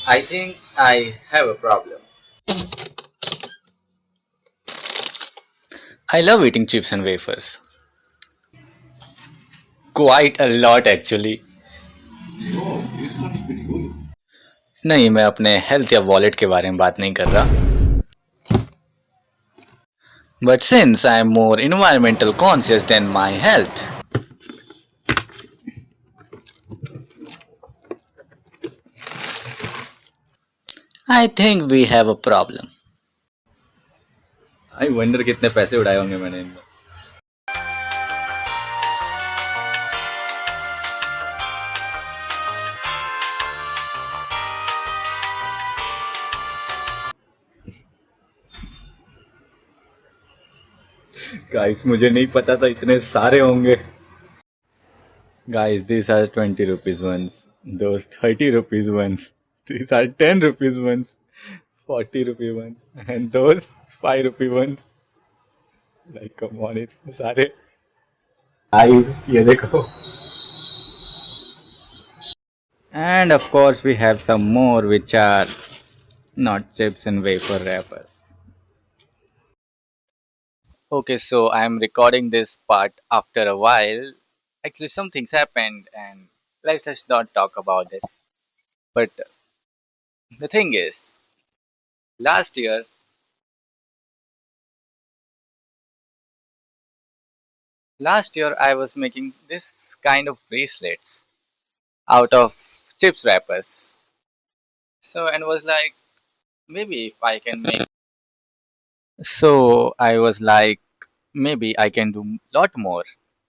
I think I have a problem. I love eating chips and wafers. Quite a lot actually. नहीं, मैं अपने health या wallet के बारे में बात नहीं कर रहा. But since I am more environmental conscious than my health, I think we have a problem. I wonder कितने पैसे उड़ाए होंगे मैंने इनमें. गाइस मुझे नहीं पता था इतने सारे होंगे. Guys, these are 20 rupees ones. Those 30 rupees ones. These are 10 rupees ones. 40 rupee ones. And those 5 rupee ones. Like, come on, it सारे. Guys, ये देखो. And of course, we have some more which are not chips and wafer wrappers. Okay, so I am recording this part after a while. Actually, some things happened, and let's just not talk about it. But the thing is, last year, last year I was making this kind of bracelets out of chips wrappers. So and was like, maybe if I can make. So I was like, maybe I can do lot more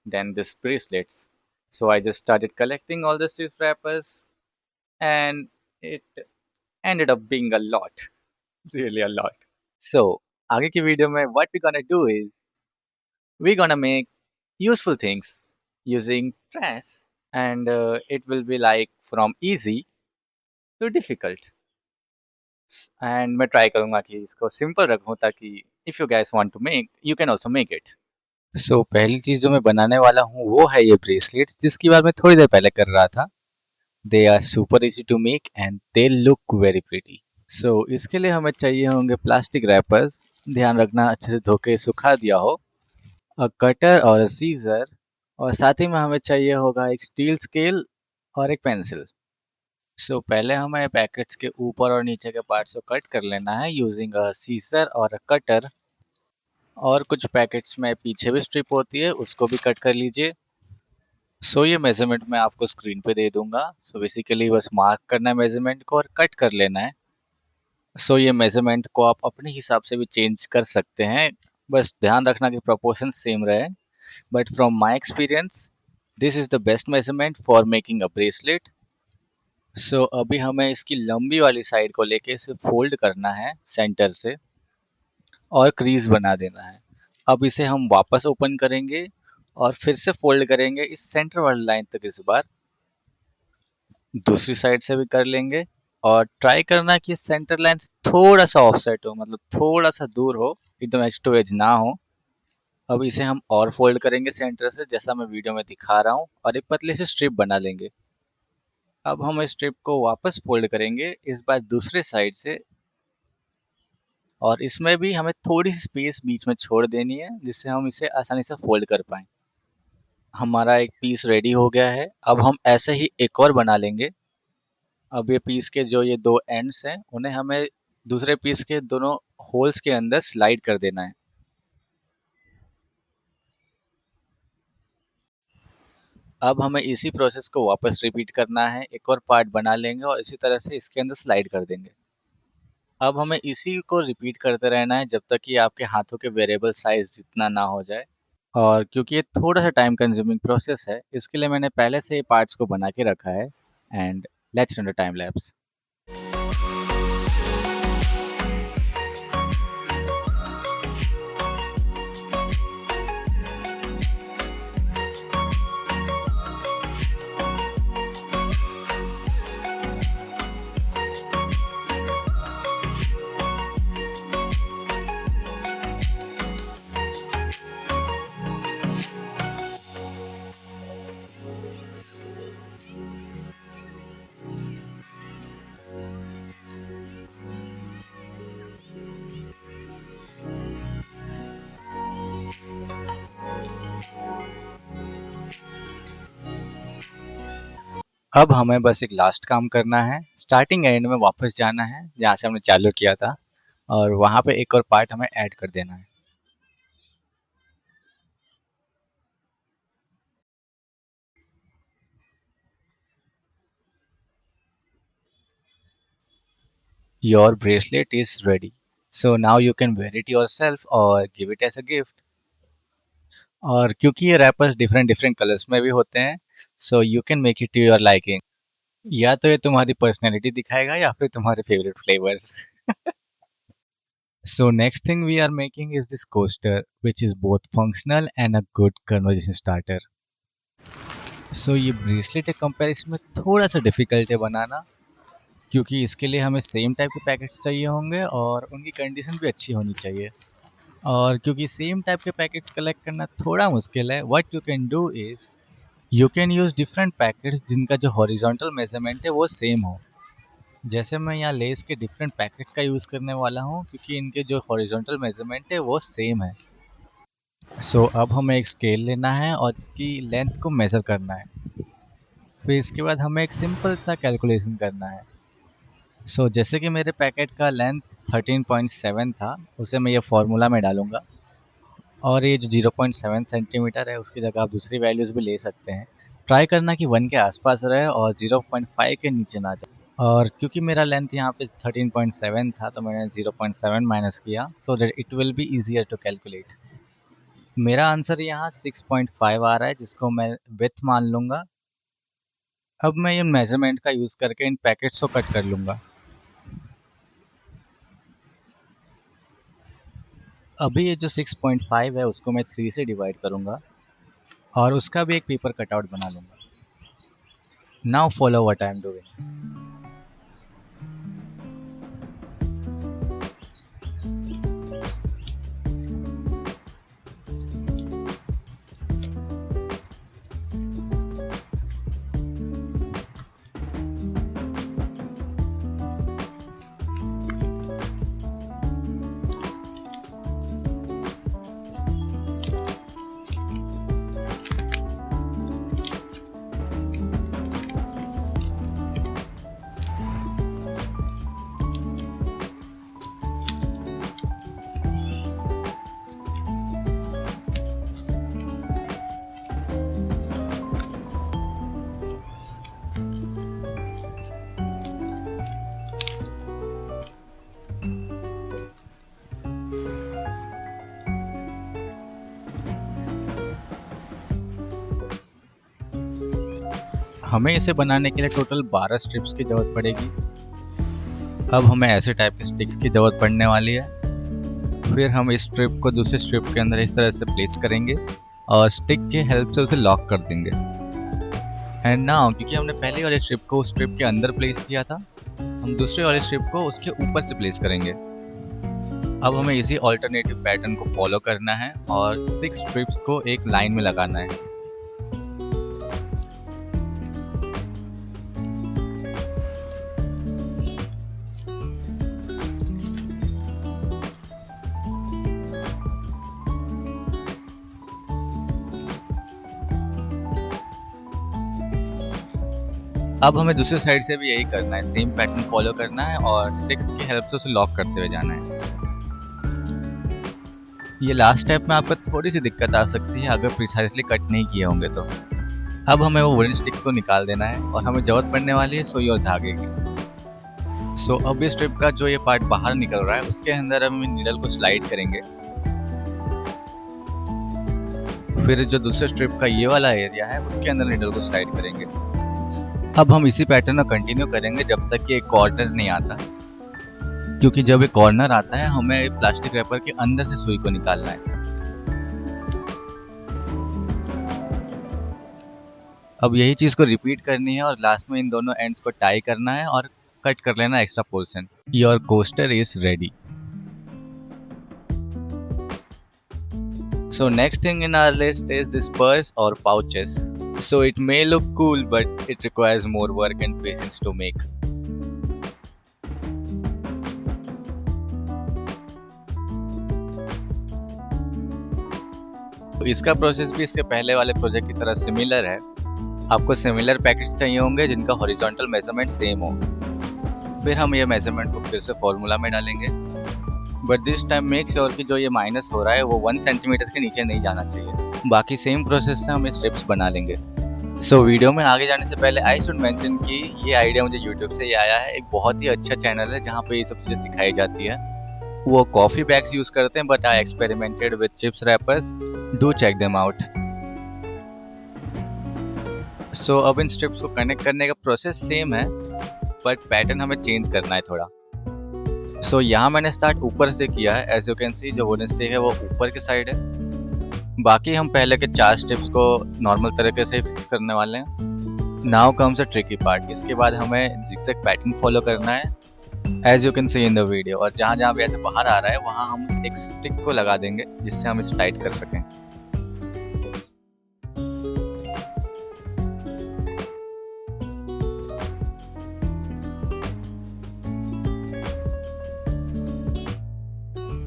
than this bracelets. So I just started collecting all the chips wrappers, and it ended up being a lot, really a lot. So आगे की video में what we gonna do is we're gonna make useful things using trash, and it will be like from easy to difficult. And मैं try करूंगा कि इसको simple रखूं ताकि if you guys want to make you can also make it. So पहली चीज जो मैं बनाने वाला हूँ वो है ये ब्रेसलेट्स जिसकी बात मैं थोड़ी देर पहले कर रहा था. They are super easy to make and they look very pretty. So इसके लिए हमें चाहिए होंगे प्लास्टिक रैपर्स. ध्यान रखना अच्छे से धो के सुखा दिया हो. अ कटर और अ सीजर. और साथ ही में हमें चाहिए होगा एक स्टील स्केल और एक पेंसिल. सो पहले हमें पैकेट्स के ऊपर और नीचे के पार्ट्स को कट कर लेना है यूजिंग अ सीजर और अ कटर. और कुछ पैकेट्स में पीछे भी स्ट्रिप होती है उसको भी कट कर लीजिए. सो ये मेजरमेंट मैं आपको स्क्रीन पे दे दूंगा. सो बेसिकली बस मार्क करना है मेजरमेंट को और कट कर लेना है. सो ये मेजरमेंट को आप अपने हिसाब से भी चेंज कर सकते हैं. बस ध्यान रखना कि प्रोपोर्शन सेम रहे. But from my experience this is the best measurement for making a bracelet. So अभी हमें इसकी लंबी वाली साइड को लेके इसे फोल्ड करना है सेंटर से और क्रीज बना देना है. अब इसे हम वापस ओपन करेंगे और फिर से फोल्ड करेंगे इस सेंटर वाली लाइन तक. इस बार दूसरी साइड से भी कर लेंगे और ट्राई करना कि सेंटर लाइन थोड़ा सा ऑफसेट हो, मतलब थोड़ा सा दूर हो, एकदम एज टू एज ना हो. अब इसे हम और फोल्ड करेंगे सेंटर से जैसा मैं वीडियो में दिखा रहा हूँ और एक पतली सी स्ट्रिप बना लेंगे. अब हम इस स्ट्रिप को वापस फोल्ड करेंगे इस बार दूसरे साइड से. और इसमें भी हमें थोड़ी सी स्पेस बीच में छोड़ देनी है जिससे हम इसे आसानी से फोल्ड कर पाएं. हमारा एक पीस रेडी हो गया है. अब हम ऐसे ही एक और बना लेंगे. अब ये पीस के जो ये दो एंड्स हैं उन्हें हमें दूसरे पीस के दोनों होल्स के अंदर स्लाइड कर देना है. अब हमें इसी प्रोसेस को वापस रिपीट करना है. एक और पार्ट बना लेंगे और इसी तरह से इसके अंदर स्लाइड कर देंगे. अब हमें इसी को रिपीट करते रहना है जब तक कि आपके हाथों के वेरिएबल साइज जितना ना हो जाए. और क्योंकि ये थोड़ा सा टाइम कंज्यूमिंग प्रोसेस है इसके लिए मैंने पहले से ही पार्ट्स को बना के रखा है. And let's run the time lapse. अब हमें बस एक लास्ट काम करना है, स्टार्टिंग एंड में वापस जाना है जहाँ से हमने चालू किया था, और वहाँ पे एक और पार्ट हमें ऐड कर देना है। Your bracelet is ready. So now you can wear it yourself or give it as a gift. और क्योंकि ये रैपर्स डिफरेंट डिफरेंट कलर्स में भी होते हैं, so you can make it to your liking. या तो ये तुम्हारी पर्सनैलिटी दिखाएगा या फिर तुम्हारे favourite flavours. So next thing we are making is this coaster, which is both functional and a good conversation starter. So ये ब्रेसलेट के कंपैरिजन में थोड़ा सा डिफिकल्ट है बनाना, क्योंकि इसके लिए हमें सेम टाइप के पैकेट्स चाहिए होंगे और उनकी कंडीशन भी अच्छी होनी चाहिए। और क्योंकि सेम टाइप के पैकेट्स कलेक्ट करना थोड़ा मुश्किल है, what you can do is you can use different packets जिनका जो हॉरिजॉन्टल मेजरमेंट है वो सेम हो। जैसे मैं यहाँ लेस के डिफरेंट पैकेट्स का यूज़ करने वाला हूँ क्योंकि इनके जो हॉरिजॉन्टल मेजरमेंट है वो सेम है। सो अब हमें एक स्केल लेना है और इसकी लेंथ को मेज़र करना है। फिर इसके बाद हमें एक सिंपल सा कैलकुलेशन करना है। जैसे कि मेरे पैकेट का लेंथ 13.7 था, उसे मैं ये फार्मूला में डालूंगा, और ये जो 0.7 सेंटीमीटर है उसकी जगह आप दूसरी वैल्यूज़ भी ले सकते हैं। ट्राई करना कि 1 के आसपास रहे और 0.5 के नीचे ना जाए। और क्योंकि मेरा लेंथ यहाँ पे 13.7 था तो मैंने 0.7 माइनस किया, so that it will be easier to calculate. मेरा आंसर यहाँ 6.5 आ रहा है, जिसको मैं विथ मान लूँगा। अब मैं ये मेजरमेंट का यूज़ करके इन पैकेट्स को कट कर लूँगा। अभी ये जो 6.5 है उसको मैं 3 से डिवाइड करूँगा और उसका भी एक पेपर कटआउट बना लूँगा। Now follow what I am doing. हमें इसे बनाने के लिए टोटल 12 स्ट्रिप्स की ज़रूरत पड़ेगी। अब हमें ऐसे टाइप के स्टिक्स की ज़रूरत पड़ने वाली है। फिर हम इस स्ट्रिप को दूसरे स्ट्रिप के अंदर इस तरह से प्लेस करेंगे और स्टिक के हेल्प से उसे लॉक कर देंगे। एंड नाउ क्योंकि हमने पहले वाले स्ट्रिप को उस स्ट्रिप के अंदर प्लेस किया था, हम दूसरे वाले स्ट्रिप को उसके ऊपर से प्लेस करेंगे। अब हमें इसी ऑल्टरनेटिव पैटर्न को फॉलो करना है और 6 स्ट्रिप्स को एक लाइन में लगाना है। अब हमें दूसरे साइड से भी यही करना है, सेम पैटर्न फॉलो करना है और स्टिक्स की हेल्प से उसे लॉक करते हुए जाना है। ये लास्ट स्टेप में आपको थोड़ी सी दिक्कत आ सकती है अगर प्रिसाइजली कट नहीं किए होंगे तो। अब हमें वो वुडन स्टिक्स को निकाल देना है और हमें जरूरत पड़ने वाली है सुई और धागे की। अब इस स्ट्रिप का जो ये पार्ट बाहर निकल रहा है उसके अंदर हम नीडल को स्लाइड करेंगे। फिर जो दूसरे स्ट्रिप का ये वाला एरिया है उसके अंदर नीडल को स्लाइड करेंगे। अब हम इसी पैटर्न को कंटिन्यू करेंगे जब तक कि एक कॉर्नर नहीं आता, क्योंकि जब एक कॉर्नर आता है हमें प्लास्टिक रैपर के अंदर से सुई को निकालना है। अब यही चीज को रिपीट करनी है और लास्ट में इन दोनों एंड्स को टाई करना है और कट कर लेना extra portion. Your coaster is ready. So next thing in our list is this purse or pouches. So it may look cool, but it requires more work and patience to make. तो इसका process भी इसके पहले वाले project की तरह similar है। आपको सिमिलर पैकेट्स चाहिए होंगे जिनका हॉरिजॉन्टल मेजरमेंट सेम हो। फिर हम ये मेजरमेंट को फिर से फॉर्मूला में डालेंगे, but this time make sure कि जो ये माइनस हो रहा है वो 1 सेंटीमीटर के नीचे नहीं जाना चाहिए। बाकी सेम प्रोसेस से हम ये स्ट्रिप्स बना लेंगे। सो वीडियो में आगे जाने से पहले आई शुड मेंशन कि ये आइडिया मुझे यूट्यूब से ही आया है। एक बहुत ही अच्छा चैनल है जहाँ पे ये सब चीज़ें सिखाई जाती है। वो कॉफ़ी बैग्स यूज़ करते हैं, but I experimented with chips wrappers, do check them out. So अब इन स्ट्रिप्स को कनेक्ट करने का प्रोसेस सेम है, बट पैटर्न हमें चेंज करना है थोड़ा। सो यहाँ मैंने स्टार्ट ऊपर से किया है। एज यू कैन सी जो वुडन स्टिक है वो ऊपर की साइड है। बाकी हम पहले के 4 स्ट्रिप्स को नॉर्मल तरीके से ही फिक्स करने वाले हैं। Now comes a tricky part. इसके बाद हमें जिगजैग पैटर्न फॉलो करना है as you can see in the video. और जहाँ जहाँ भी ऐसे बाहर आ रहा है वहाँ हम एक स्टिक को लगा देंगे जिससे हम इसे टाइट कर सकें।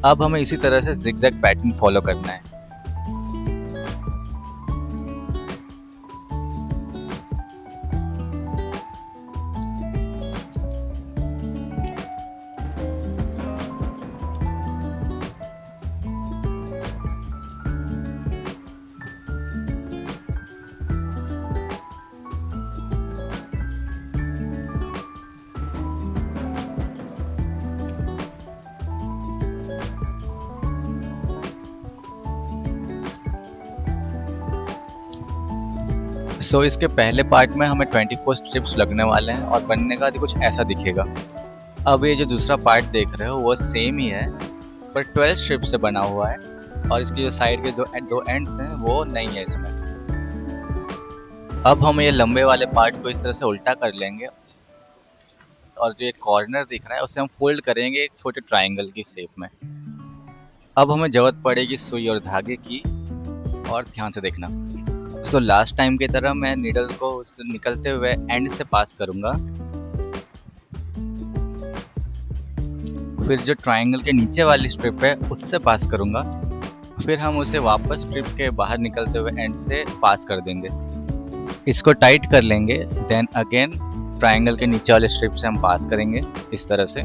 अब हमें इसी तरह से जिगजैग पैटर्न फॉलो करना है। सो इसके पहले पार्ट में हमें 24 स्ट्रिप्स लगने वाले हैं और बनने का कुछ ऐसा दिखेगा। अब ये जो दूसरा पार्ट देख रहे हो वो सेम ही है, पर 12 स्ट्रिप्स से बना हुआ है और इसकी जो साइड के दो एंड्स हैं वो नहीं है इसमें। अब हम ये लंबे वाले पार्ट को इस तरह से उल्टा कर लेंगे और जो एक कॉर्नर दिख रहा है उसे हम फोल्ड करेंगे एक छोटे ट्रायंगल की शेप में। अब हमें जरूरत पड़ेगी सुई और धागे की, और ध्यान से देखना। सो लास्ट टाइम की तरह मैं नीडल को उस निकलते हुए एंड से पास करूंगा, फिर जो ट्रायंगल के नीचे वाली स्ट्रिप है उससे पास करूंगा, फिर हम उसे वापस स्ट्रिप के बाहर निकलते हुए एंड से पास कर देंगे। इसको टाइट कर लेंगे, देन अगेन ट्रायंगल के नीचे वाले स्ट्रिप से हम पास करेंगे इस तरह से।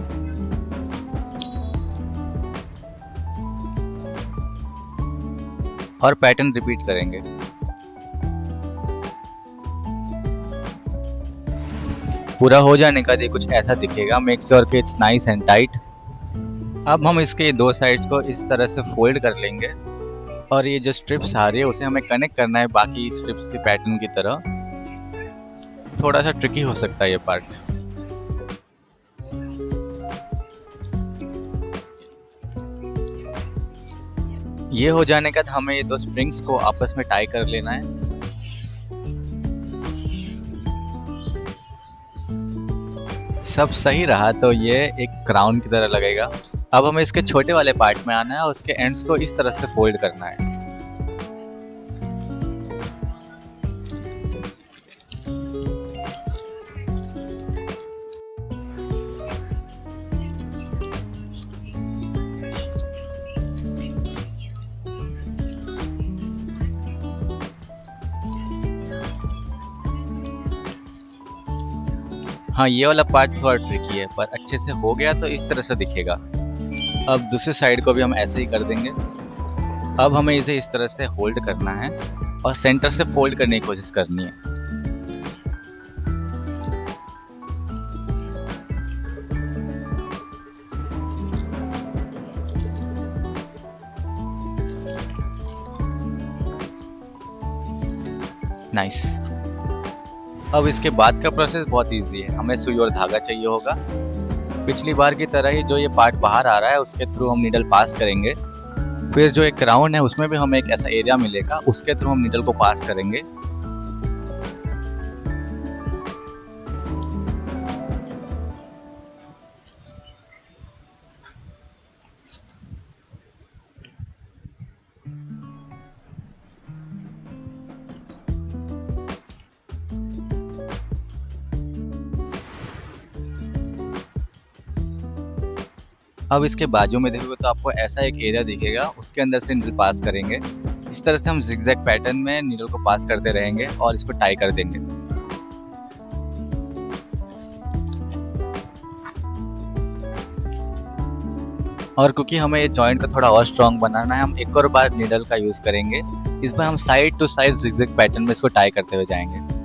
और पैटर्न रिपीट करेंगे। पूरा हो जाने का कुछ ऐसा दिखेगा। मेक श्योर कि इट्स नाइस एंड टाइट। अब हम इसके 2 साइड्स को इस तरह से फोल्ड कर लेंगे और ये जो स्ट्रिप्स आ रही है उसे हमें कनेक्ट करना है बाकी स्ट्रिप्स के पैटर्न की तरह। थोड़ा सा ट्रिकी हो सकता है ये पार्ट। ये हो जाने के बाद हमें ये 2 स्प्रिंग्स को आपस में टाई कर लेना है। सब सही रहा तो ये एक क्राउन की तरह लगेगा। अब हमें इसके छोटे वाले पार्ट में आना है और उसके एंड्स को इस तरह से फोल्ड करना है। हाँ, ये वाला पार्ट थोड़ा ट्रिकी है, पर अच्छे से हो गया तो इस तरह से दिखेगा। अब दूसरी साइड को भी हम ऐसे ही कर देंगे। अब हमें इसे इस तरह से होल्ड करना है और सेंटर से फोल्ड करने की कोशिश करनी है। नाइस। अब इसके बाद का प्रोसेस बहुत इजी है। हमें सुई और धागा चाहिए होगा। पिछली बार की तरह ही जो ये पार्ट बाहर आ रहा है उसके थ्रू हम नीडल पास करेंगे। फिर जो एक क्राउन है उसमें भी हमें एक ऐसा एरिया मिलेगा, उसके थ्रू हम नीडल को पास करेंगे। अब इसके बाजू में देखोगे तो आपको ऐसा एक एरिया दिखेगा, उसके अंदर से नीडल पास करेंगे। इस तरह से हम जिगजैग पैटर्न में नीडल को पास करते रहेंगे और इसको टाई कर देंगे। और क्योंकि हमें ये जॉइंट को थोड़ा और स्ट्रॉन्ग बनाना है, हम एक और बार नीडल का यूज़ करेंगे। इस बार हम side to side zigzag pattern में इसको टाई करते हुए जाएंगे।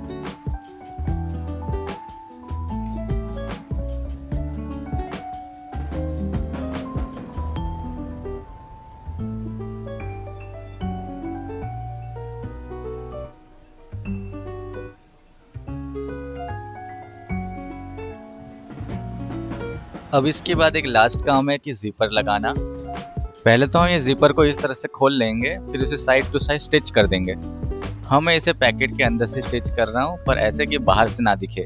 अब इसके बाद एक लास्ट काम है कि जिपर लगाना। पहले तो हम ये जिपर को इस तरह से खोल लेंगे, फिर उसे साइड टू साइड स्टिच कर देंगे। मैं इसे पैकेट के अंदर से स्टिच कर रहा हूँ, पर ऐसे कि बाहर से ना दिखे।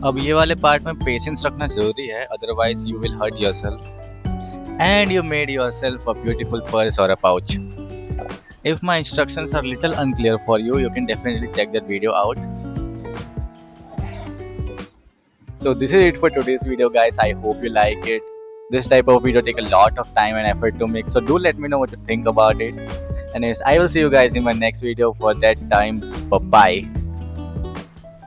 अब ये वाले पार्ट में पेशेंस रखना जरूरी है, otherwise you will hurt yourself and you made yourself a beautiful purse or a pouch. If my instructions are little unclear for you, you can definitely check that video out. So this is it for today's video, guys. I hope you like it. This type of video take a lot of time and effort to make, so do let me know what you think about it. Anyways, I will see you guys in my next video. For that time, bye bye.